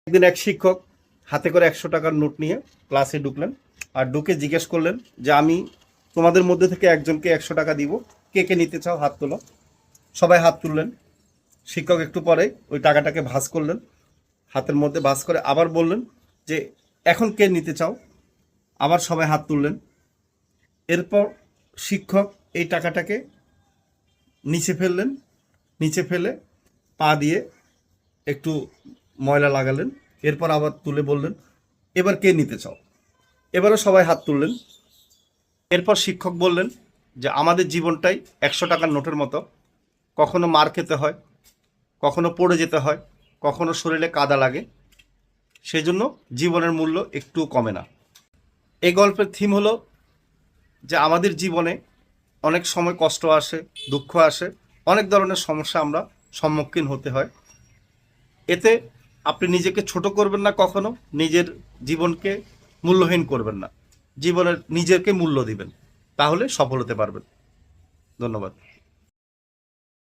একদিন এক শিক্ষক হাতে করে 100 টাকার নোট নিয়ে ক্লাসে ঢুকলেন, আর ঢুকে জিজ্ঞেস করলেন যে আমি তোমাদের মধ্যে থেকে একজনকে 100 টাকা দিব, কে কে নিতে চাও হাত তোলো। সবাই হাত তুললেন। শিক্ষক একটু পরে ওই টাকাটাকে ভাঁজ করলেন, হাতের মধ্যে ভাঁজ করে আবার বললেন যে এখন কে নিতে চাও। আবার সবাই হাত তুললেন। এরপর শিক্ষক এই টাকাটাকে নিচে ফেললেন, নিচে ফেলে পা দিয়ে একটু ময়লা লাগালেন। এরপর আবার তুলে বললেন এবার কে নিতে চাও। এবারও সবাই হাত তুললেন। এরপর শিক্ষক বললেন যে আমাদের জীবনটাই 100 টাকার নোটের মতো, কখনো মার খেতে হয়, কখনো পড়ে যেতে হয়, কখনো শরীরে কাদা লাগে, সেই জন্য জীবনের মূল্য একটু কমে না। এই গল্পের থিম হলো যে আমাদের জীবনে অনেক সময় কষ্ট আসে, দুঃখ আসে, অনেক ধরনের সমস্যা আমরা সম্মুখীন হতে হয়। এতে আপনি নিজেকে ছোট করবেন না, কখনো নিজের জীবনকে মূল্যহীন করবেন না, জীবনের নিজেকে মূল্য দিবেন, তাহলে সফল হতে পারবেন। ধন্যবাদ।